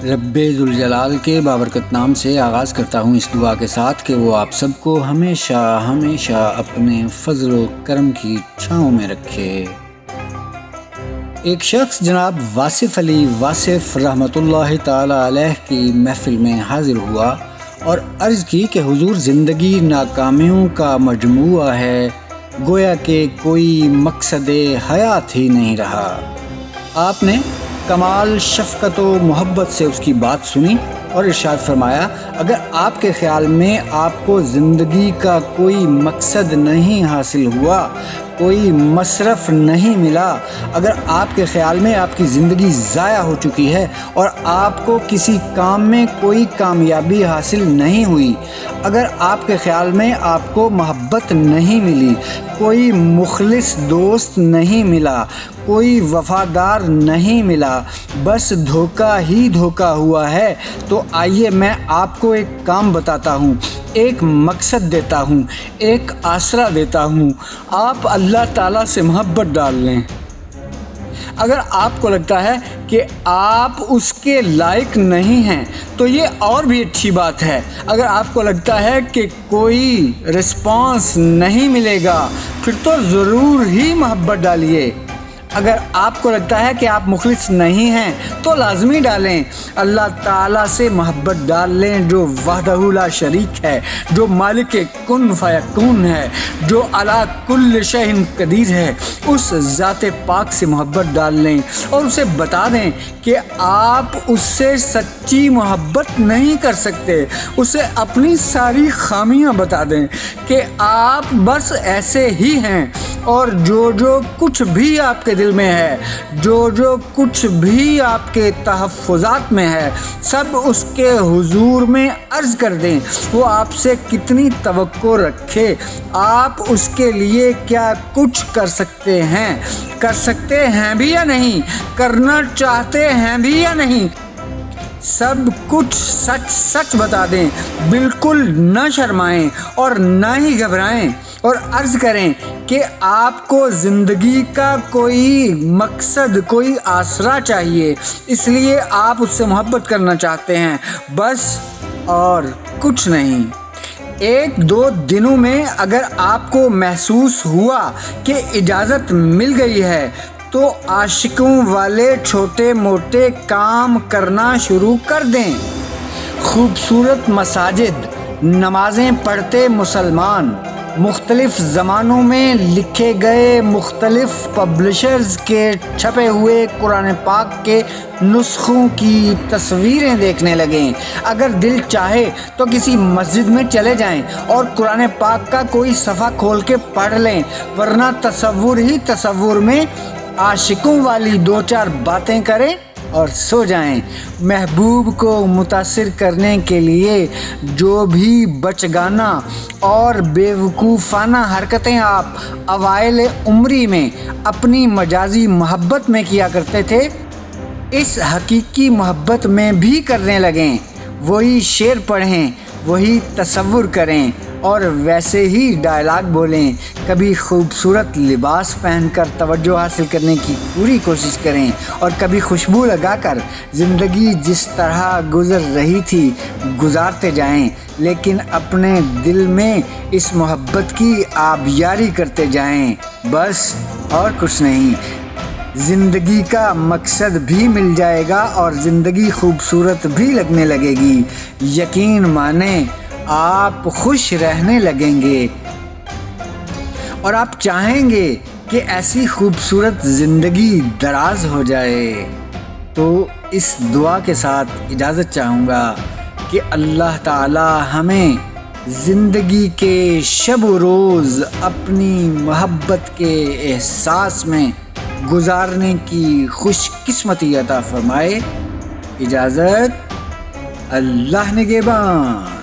رب ذوالجلال کے بابرکت نام سے آغاز کرتا ہوں اس دعا کے ساتھ کہ وہ آپ سب کو ہمیشہ ہمیشہ اپنے فضل و کرم کی چھاؤں میں رکھے۔ ایک شخص جناب واصف علی واصف رحمۃ اللہ تعالی علیہ کی محفل میں حاضر ہوا اور عرض کی کہ حضور زندگی ناکامیوں کا مجموعہ ہے، گویا کہ کوئی مقصد حیات ہی نہیں رہا۔ آپ نے کمال شفقت و محبت سے اس کی بات سنی اور ارشاد فرمایا، اگر آپ کے خیال میں آپ کو زندگی کا کوئی مقصد نہیں حاصل ہوا، کوئی مصرف نہیں ملا، اگر آپ کے خیال میں آپ کی زندگی ضائع ہو چکی ہے اور آپ کو کسی کام میں کوئی کامیابی حاصل نہیں ہوئی، اگر آپ کے خیال میں آپ کو محبت نہیں ملی، کوئی مخلص دوست نہیں ملا، کوئی وفادار نہیں ملا، بس دھوکہ ہی دھوکہ ہوا ہے، تو آئیے میں آپ کو ایک کام بتاتا ہوں، ایک مقصد دیتا ہوں، ایک آسرا دیتا ہوں۔ آپ اللہ تعالیٰ سے محبت ڈال لیں۔ اگر آپ کو لگتا ہے کہ آپ اس کے لائق نہیں ہیں تو یہ اور بھی اچھی بات ہے۔ اگر آپ کو لگتا ہے کہ کوئی رسپانس نہیں ملے گا پھر تو ضرور ہی محبت ڈالیے۔ اگر آپ کو لگتا ہے کہ آپ مخلص نہیں ہیں تو لازمی ڈالیں۔ اللہ تعالیٰ سے محبت ڈال لیں جو وحدہ لا شریک ہے، جو مالک کن فیکون ہے، جو علی کل شیء قدیر ہے۔ اس ذات پاک سے محبت ڈال لیں اور اسے بتا دیں کہ آپ اس سے سچی محبت نہیں کر سکتے۔ اسے اپنی ساری خامیاں بتا دیں کہ آپ بس ایسے ہی ہیں، اور جو کچھ بھی آپ کے دل میں ہے، جو کچھ بھی آپ کے تحفظات میں ہے، سب اس کے حضور میں عرض کر دیں۔ وہ آپ سے کتنی توقع رکھے، آپ اس کے لیے کیا کچھ کر سکتے ہیں بھی یا نہیں، کرنا چاہتے ہیں بھی یا نہیں، سب کچھ سچ سچ بتا دیں، بالکل نہ شرمائیں اور نہ ہی گھبرائیں، اور عرض کریں کہ آپ کو زندگی کا کوئی مقصد، کوئی آسرا چاہیے، اس لیے آپ اس سے محبت کرنا چاہتے ہیں، بس اور کچھ نہیں۔ ایک دو دنوں میں اگر آپ کو محسوس ہوا کہ اجازت مل گئی ہے تو عاشقوں والے چھوٹے موٹے کام کرنا شروع کر دیں۔ خوبصورت مساجد، نمازیں پڑھتے مسلمان، مختلف زمانوں میں لکھے گئے مختلف پبلشرز کے چھپے ہوئے قرآن پاک کے نسخوں کی تصویریں دیکھنے لگیں۔ اگر دل چاہے تو کسی مسجد میں چلے جائیں اور قرآن پاک کا کوئی صفحہ کھول کے پڑھ لیں، ورنہ تصور میں عاشقوں والی دو چار باتیں کریں اور سو جائیں۔ محبوب کو متاثر کرنے کے لیے جو بھی بچگانہ اور بیوقوفانہ حرکتیں آپ اوائل عمری میں اپنی مجازی محبت میں کیا کرتے تھے، اس حقیقی محبت میں بھی کرنے لگیں۔ وہی شعر پڑھیں، وہی تصور کریں اور ویسے ہی ڈائلاگ بولیں۔ کبھی خوبصورت لباس پہن کر توجہ حاصل کرنے کی پوری کوشش کریں، اور کبھی خوشبو لگا کر زندگی جس طرح گزر رہی تھی گزارتے جائیں، لیکن اپنے دل میں اس محبت کی آبیاری کرتے جائیں، بس اور کچھ نہیں۔ زندگی کا مقصد بھی مل جائے گا اور زندگی خوبصورت بھی لگنے لگے گی۔ یقین مانیں، آپ خوش رہنے لگیں گے اور آپ چاہیں گے کہ ایسی خوبصورت زندگی دراز ہو جائے۔ تو اس دعا کے ساتھ اجازت چاہوں گا کہ اللہ تعالی ہمیں زندگی کے شب و روز اپنی محبت کے احساس میں گزارنے کی خوش قسمتی عطا فرمائے۔ اجازت، اللہ نگہباں۔